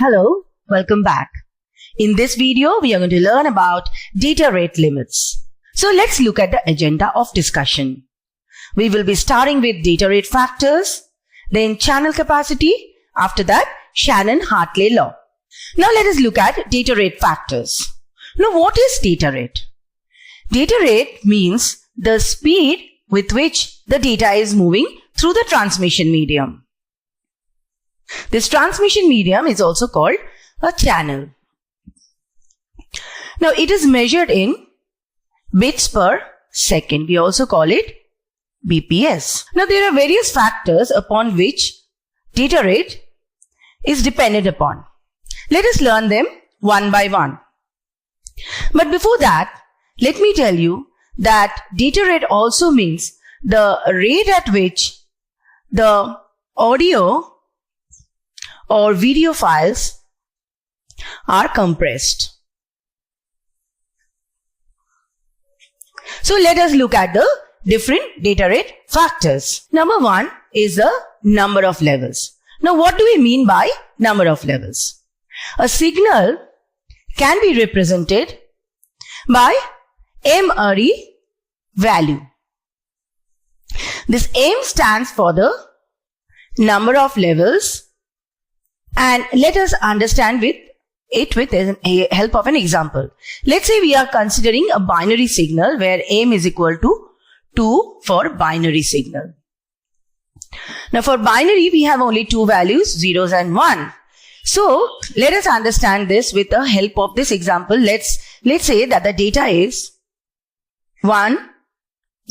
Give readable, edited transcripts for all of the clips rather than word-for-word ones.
Hello, welcome back. In this video, we are going to learn about data rate limits. So let's look at the agenda of discussion. We will be starting with data rate factors, then channel capacity, after that Shannon-Hartley law. Now let us look at data rate factors. Now what is data rate? Data rate means the speed with which the data is moving through the transmission medium. This transmission medium is also called a channel. Now it is measured in bits per second. We also call it BPS. Now there are various factors upon which data rate is dependent upon. Let us learn them one by one. But before that, let me tell you that data rate also means the rate at which the audio or video files are compressed. So let us look at the different data rate factors. Number one is the number of levels. Now what do we mean by number of levels? A signal can be represented by M-Array value. This M stands for the number of levels, and let us understand with the help of an example. Let's say we are considering a binary signal where M is equal to 2 for binary signal. Now for binary, we have only two values, zeros and 1. So let us understand this with the help of this example. Let's say that the data is 1,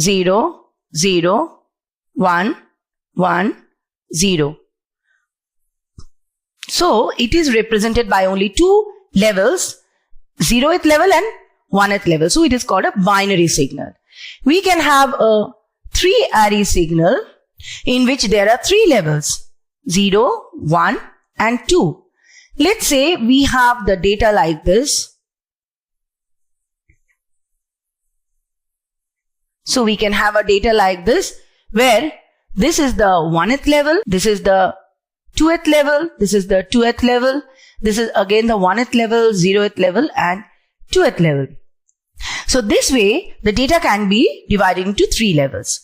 0, 0, 1, 1, 0. So it is represented by only two levels, 0th level and 1th level. So it is called a binary signal. We can have a 3-array signal in which there are 3 levels, 0, 1 and 2. Let's say we have the data like this. So we can have a data like this where this is the 1th level, this is the 2th level, this is the 2th level, this is again the 1th level, 0th level and 2th level. So this way the data can be divided into 3 levels.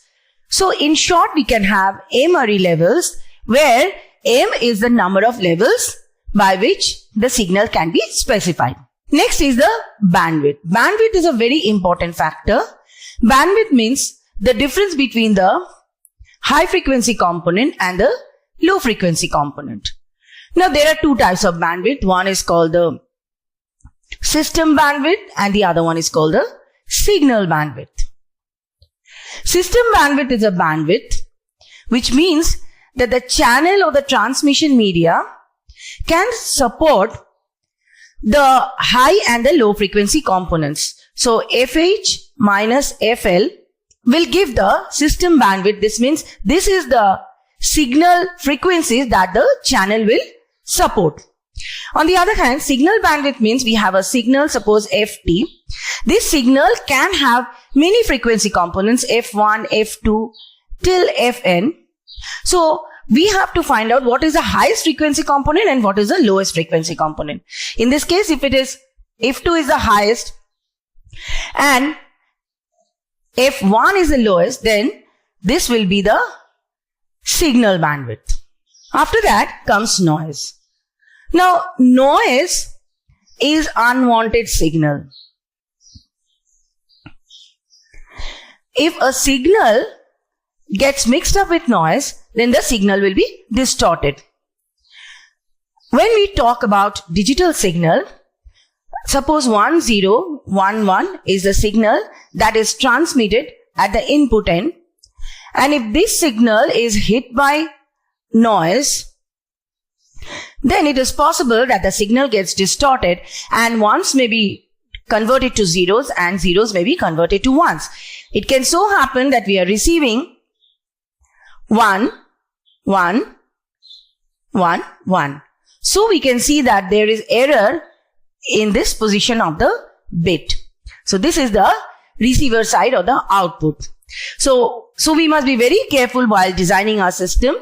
So in short, we can have M-Array levels where M is the number of levels by which the signal can be specified. Next is the bandwidth. Bandwidth is a very important factor. Bandwidth means the difference between the high frequency component and the low frequency component. Now there are two types of bandwidth. One is called the system bandwidth and the other one is called the signal bandwidth. System bandwidth is a bandwidth which means that the channel or the transmission media can support the high and the low frequency components. So FH minus FL will give the system bandwidth. This means this is the signal frequencies that the channel will support. On the other hand, signal bandwidth means we have a signal, suppose FT. This signal can have many frequency components, F1, F2 till Fn. So we have to find out what is the highest frequency component and what is the lowest frequency component. In this case, if it is F2 is the highest and F1 is the lowest, then this will be the signal bandwidth. After that comes noise. Now noise is unwanted signal. If a signal gets mixed up with noise, then the signal will be distorted. When we talk about digital signal, suppose 1011 is the signal that is transmitted at the input end, and if this signal is hit by noise, then it is possible that the signal gets distorted and ones may be converted to zeros and zeros may be converted to ones. It can so happen that we are receiving 1, 1, 1, 1. So we can see that there is error in this position of the bit. So this is the receiver side or the output. So we must be very careful while designing our system,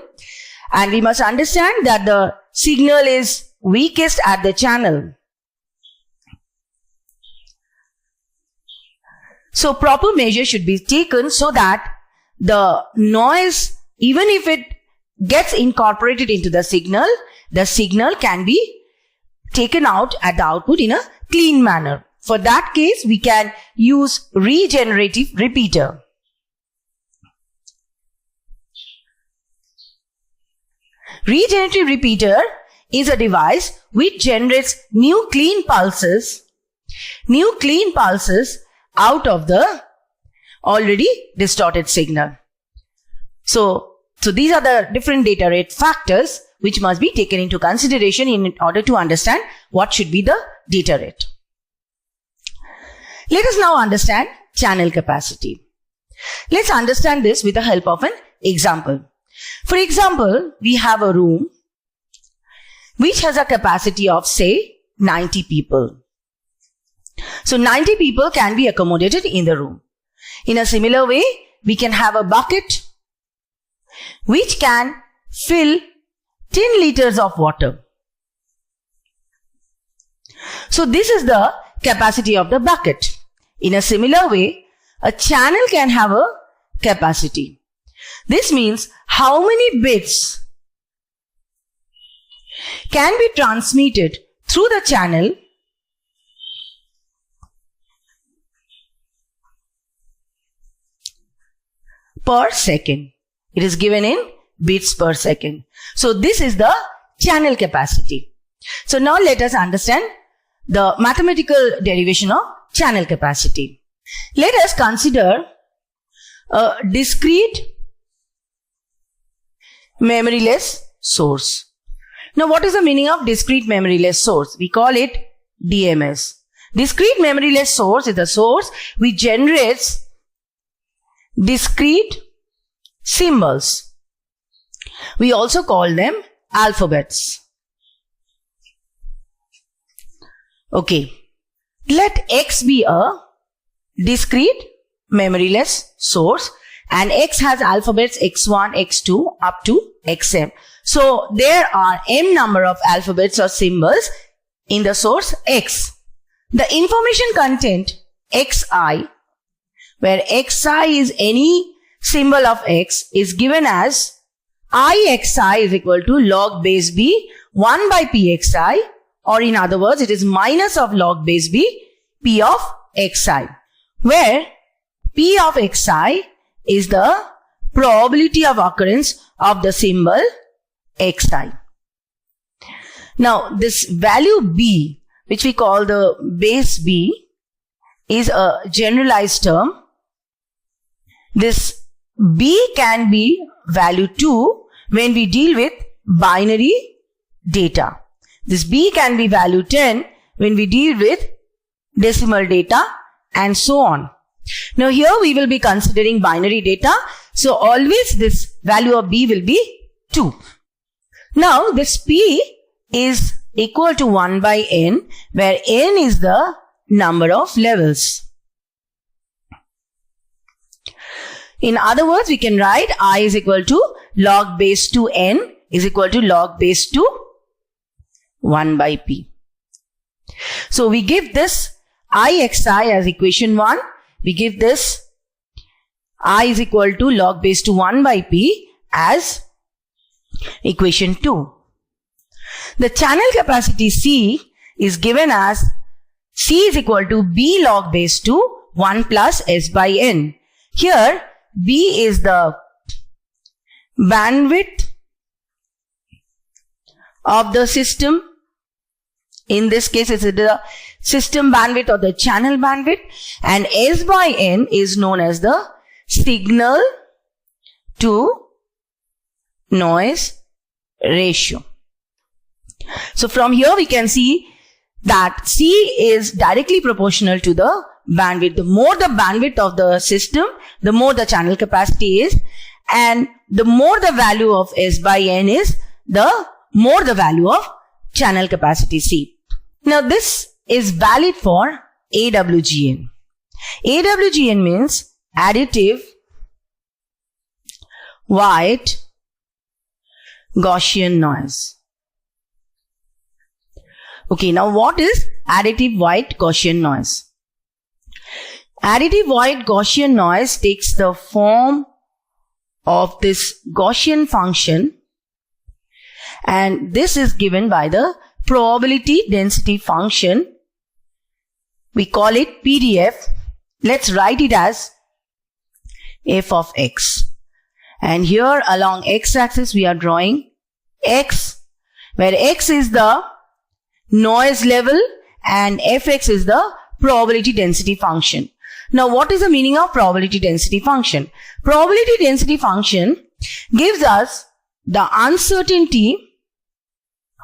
and we must understand that the signal is weakest at the channel. So proper measure should be taken so that the noise, even if it gets incorporated into the signal can be taken out at the output in a clean manner. For that case, we can use regenerative repeater. Regenerative repeater is a device which generates new clean pulses out of the already distorted signal. So these are the different data rate factors which must be taken into consideration in order to understand what should be the data rate. Let us now understand channel capacity. Let's understand this with the help of an example. For example, we have a room which has a capacity of, say, 90 people. So 90 people can be accommodated in the room. In a similar way, we can have a bucket which can fill 10 liters of water. So this is the capacity of the bucket. In a similar way, a channel can have a capacity. This means how many bits can be transmitted through the channel per second. It is given in bits per second. So this is the channel capacity. So now let us understand the mathematical derivation of channel capacity. Let us consider a discrete memoryless source. Now what is the meaning of discrete memoryless source? We call it DMS. Discrete memoryless source is a source which generates discrete symbols. We also call them alphabets. Okay. Let X be a discrete memoryless source and X has alphabets X1, X2 up to Xm. So there are m number of alphabets or symbols in the source X. The information content Xi, where Xi is any symbol of X, is given as Ixi is equal to log base B 1 by Pxi, or in other words, it is minus of log base B P of Xi, where P of Xi is the probability of occurrence of the symbol Xi. Now, this value B, which we call the base B, is a generalized term. This B can be value 2 when we deal with binary data. This B can be value 10 when we deal with decimal data and so on. Now here we will be considering binary data. So always this value of B will be 2. Now this P is equal to 1 by N, where N is the number of levels. In other words, we can write I is equal to log base 2 N is equal to log base 2 1 by P. So we give this Ixi as equation 1. We give this I is equal to log base 2 1 by P as equation 2. The channel capacity C is given as C is equal to B log base 2 1 plus S by N. Here B is the bandwidth of the system. In this case, it's the system bandwidth or the channel bandwidth, and S by N is known as the signal to noise ratio. So from here we can see that C is directly proportional to the bandwidth. The more the bandwidth of the system, the more the channel capacity is, and the more the value of S by N is, the more the value of channel capacity C. Now this is valid for AWGN. AWGN means additive white Gaussian noise. Okay, now what is additive white Gaussian noise? Additive white Gaussian noise takes the form of this Gaussian function, and this is given by the probability density function. We call it PDF. Let's write it as f of x. And here along x-axis we are drawing x, where x is the noise level and fx is the probability density function. Now what is the meaning of probability density function? Probability density function gives us the uncertainty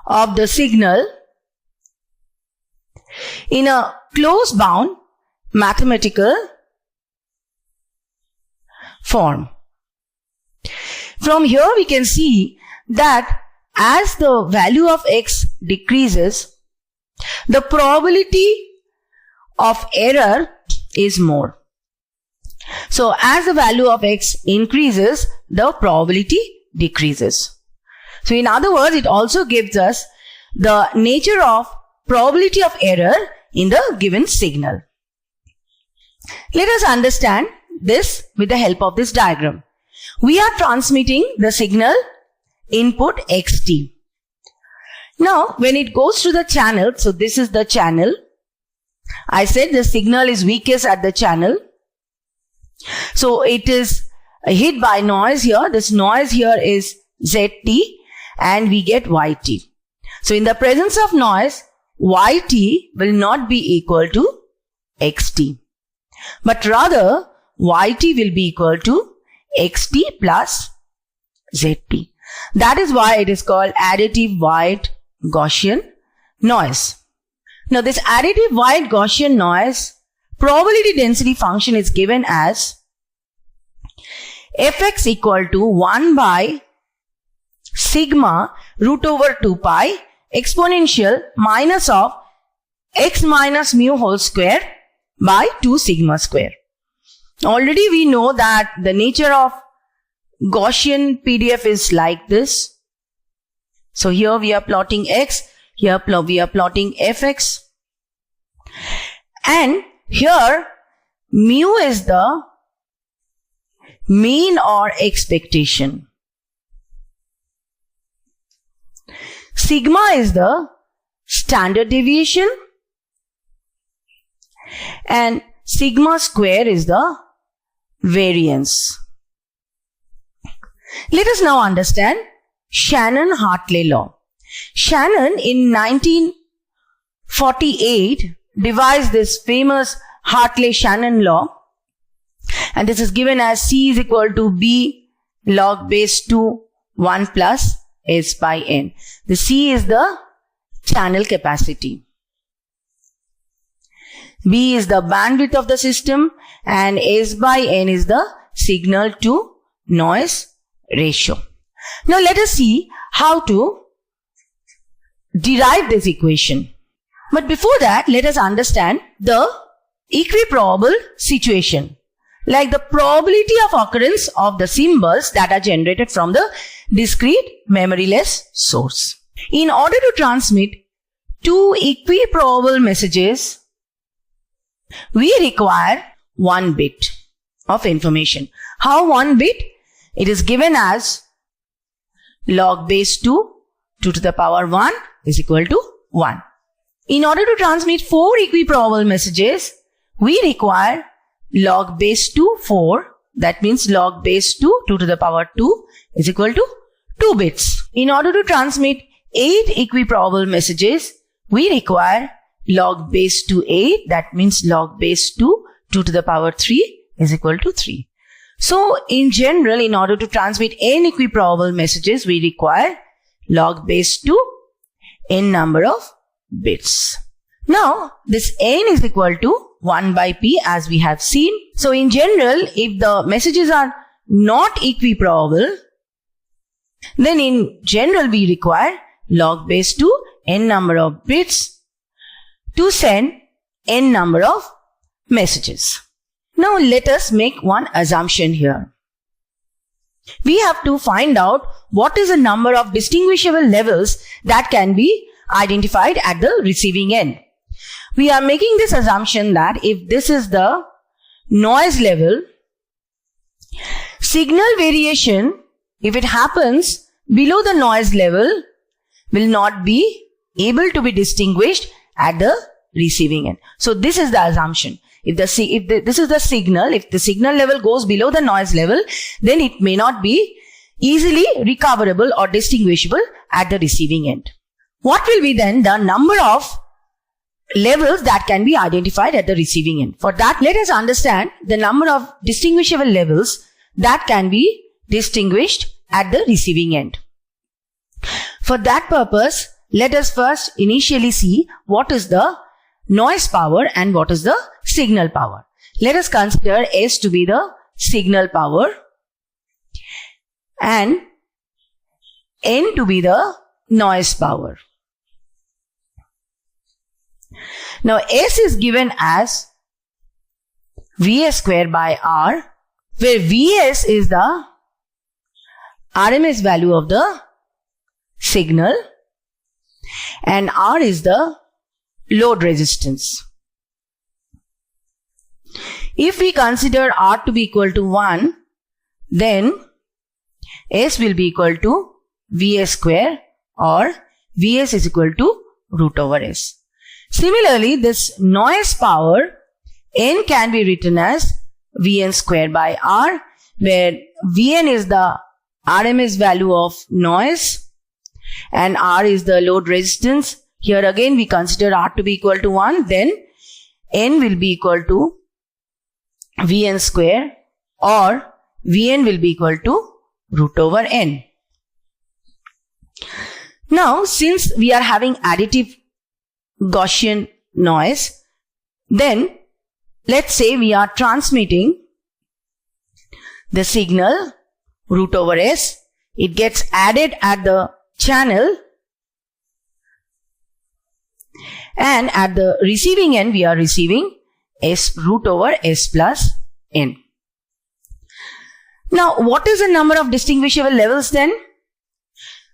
of the signal in a close bound mathematical form. From here we can see that as the value of x decreases, the probability of error is more. So as the value of x increases, the probability decreases. So in other words, it also gives us the nature of probability of error in the given signal. Let us understand this with the help of this diagram. We are transmitting the signal input xt. Now when it goes to the channel, so this is the channel. I said the signal is weakest at the channel. So it is hit by noise here. This noise here is zt and we get yt. So in the presence of noise, yt will not be equal to xt, but rather yt will be equal to xt plus zt. That is why it is called additive white Gaussian noise. Now this additive white Gaussian noise probability density function is given as fx equal to 1 by sigma root over 2 pi exponential minus of x minus mu whole square by 2 sigma square. Already we know that the nature of Gaussian PDF is like this. So here we are plotting x, here we are plotting fx, and here mu is the mean or expectation. Sigma is the standard deviation and sigma square is the variance. Let us now understand Shannon-Hartley law. Shannon in 1948 devised this famous Hartley-Shannon law, and this is given as C is equal to B log base 2 1 plus S by N. The C is the channel capacity. B is the bandwidth of the system and S by N is the signal to noise ratio. Now let us see how to derive this equation. But before that, let us understand the equiprobable situation, like the probability of occurrence of the symbols that are generated from the discrete memoryless source. In order to transmit two equiprobable messages, we require 1 bit of information. How 1 bit? It is given as log base 2 to the power 1 is equal to 1. In order to transmit 4 equiprobable messages, we require log base 2 4. That means log base 2 to the power 2 is equal to 2 bits. In order to transmit 8 equiprobable messages, we require log base 2 8. That means log base 2 to the power 3 is equal to 3. So in general, in order to transmit n equiprobable messages, we require log base 2 n number of bits. Now this n is equal to 1 by p as we have seen. So in general, if the messages are not equiprobable, then in general we require log base 2 n number of bits to send n number of messages. Now let us make one assumption here. We have to find out what is the number of distinguishable levels that can be identified at the receiving end. We are making this assumption that if this is the noise level, signal variation, if it happens below the noise level, will not be able to be distinguished at the receiving end. So this is the assumption. If this is the signal, if the signal level goes below the noise level, then it may not be easily recoverable or distinguishable at the receiving end. What will be then the number of levels that can be identified at the receiving end? For that, let us understand the number of distinguishable levels that can be distinguished at the receiving end. For that purpose, let us first initially see what is the noise power and what is the signal power. Let us consider S to be the signal power and N to be the noise power. Now S is given as Vs square by R, where Vs is the RMS value of the signal and R is the load resistance. If we consider R to be equal to 1, then S will be equal to Vs square, or Vs is equal to root over S. Similarly, this noise power N can be written as Vn square by R, where Vn is the RMS value of noise and R is the load resistance. Here again we consider R to be equal to 1, then N will be equal to Vn square, or Vn will be equal to root over N. Now, since we are having additive Gaussian noise, then let's say we are transmitting the signal root over S. It gets added at the channel, and at the receiving end we are receiving S root over S plus N. Now, what is the number of distinguishable levels then?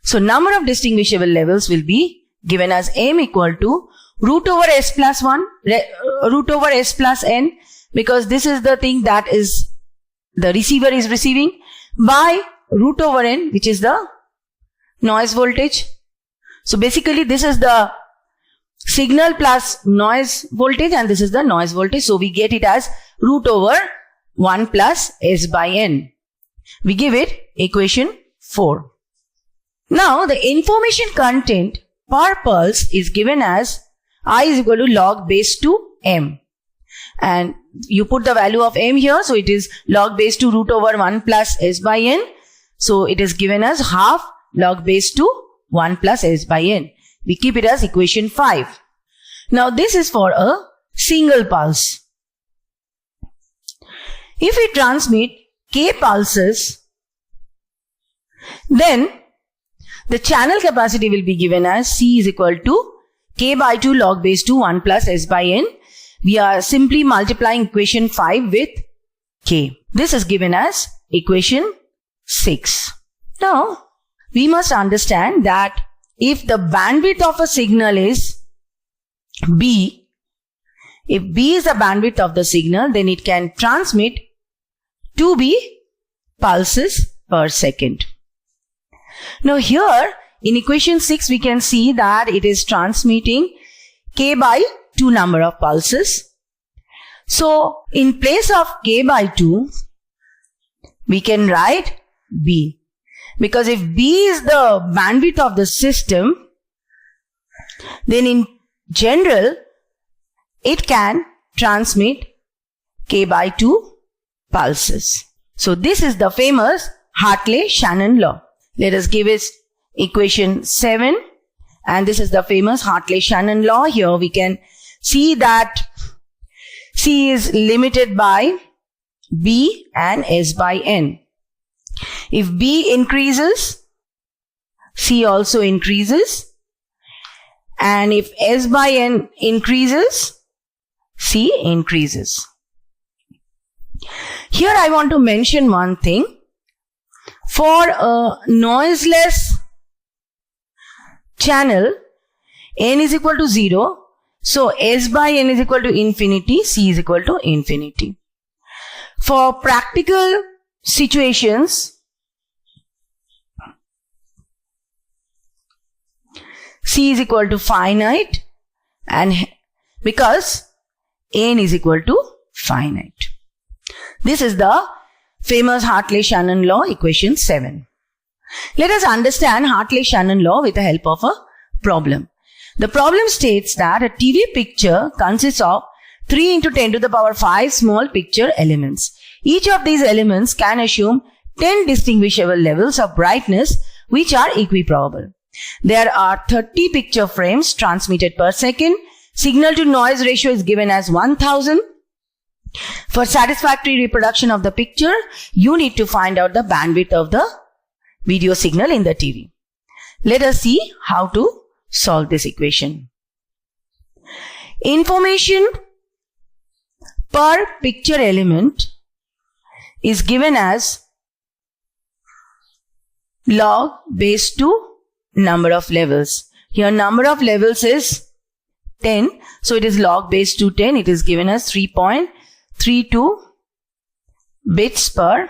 So, number of distinguishable levels will be given as M equal to root over S plus 1, root over S plus N, because this is the thing that is the receiver is receiving, by root over N, which is the noise voltage. So basically this is the signal plus noise voltage and this is the noise voltage. So we get it as root over 1 plus S by N. We give it equation 4. Now the information content per pulse is given as I is equal to log base 2 M. And you put the value of M here. So it is log base 2 root over 1 plus S by N. So it is given as half log base 2 1 plus S by N. We keep it as equation 5. Now this is for a single pulse. If we transmit K pulses, then the channel capacity will be given as C is equal to K by 2 log base 2 1 plus S by N. We are simply multiplying equation 5 with K. This is given as equation 6. Now, we must understand that if the bandwidth of a signal is B, if B is the bandwidth of the signal, then it can transmit 2B pulses per second. Now here in equation 6 we can see that it is transmitting K by 2 number of pulses. So in place of K by 2 we can write B, because if B is the bandwidth of the system, then in general it can transmit K by 2 pulses. So this is the famous Hartley-Shannon law. Let us give it equation 7, and this is the famous Hartley-Shannon law. Here we can see that C is limited by B and S by N. If B increases, C also increases, and if S by N increases, C increases. Here I want to mention one thing. For a noiseless channel, n is equal to 0. So S by n is equal to infinity, C is equal to infinity. For practical situations, C is equal to finite, and because n is equal to finite. This is the famous Hartley-Shannon law, equation 7. Let us understand Hartley-Shannon law with the help of a problem. The problem states that a TV picture consists of 3 into 10 to the power 5 small picture elements. Each of these elements can assume 10 distinguishable levels of brightness which are equiprobable. There are 30 picture frames transmitted per second. Signal to noise ratio is given as 1000. For satisfactory reproduction of the picture, you need to find out the bandwidth of the video signal in the TV. Let us see how to solve this equation. Information per picture element is given as log base 2 number of levels. Here number of levels is 10. So it is log base 2 10. It is given as 3.32 bits per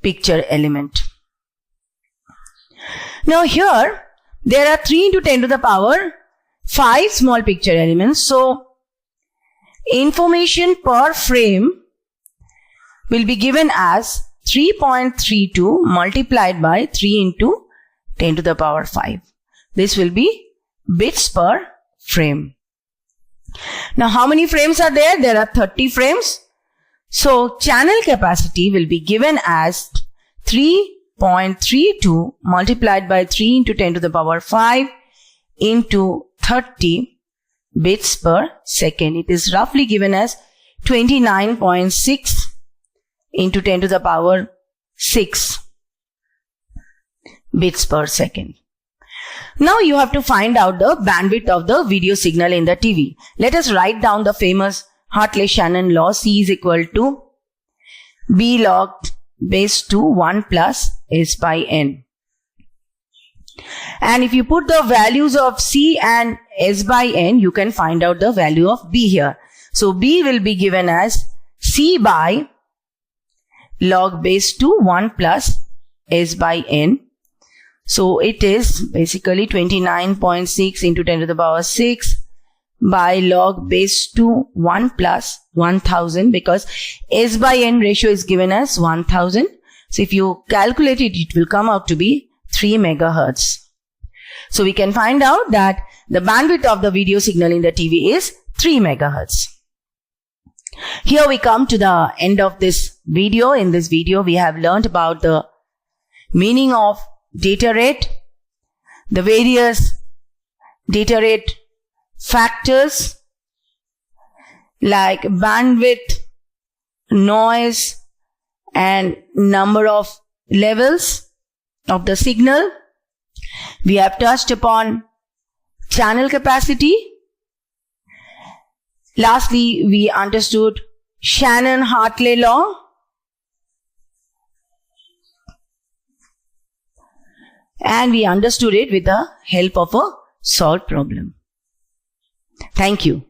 picture element. Now here there are 3 into 10 to the power 5 small picture elements. So information per frame will be given as 3.32 multiplied by 3 into 10 to the power 5. This will be bits per frame. Now how many frames are there? There are 30 frames. So channel capacity will be given as 3.32 multiplied by 3 into 10 to the power 5 into 30 bits per second. It is roughly given as 29.6 into 10 to the power 6 bits per second. Now you have to find out the bandwidth of the video signal in the TV. Let us write down the famous Hartley-Shannon law. C is equal to B log base 2 1 plus S by n. And if you put the values of C and S by n, you can find out the value of B here. So B will be given as C by log base 2 1 plus S by n. So it is basically 29.6 into 10 to the power 6 by log base 2 1 plus 1000, because S by n ratio is given as 1000. So if you calculate it, it will come out to be 3 megahertz. So we can find out that the bandwidth of the video signal in the TV is 3 megahertz. Here we come to the end of this video. In this video, we have learned about the meaning of data rate, the various data rate factors like bandwidth, noise, and number of levels of the signal. We have touched upon channel capacity. Lastly, we understood Shannon-Hartley law. And we understood it with the help of a solved problem. Thank you.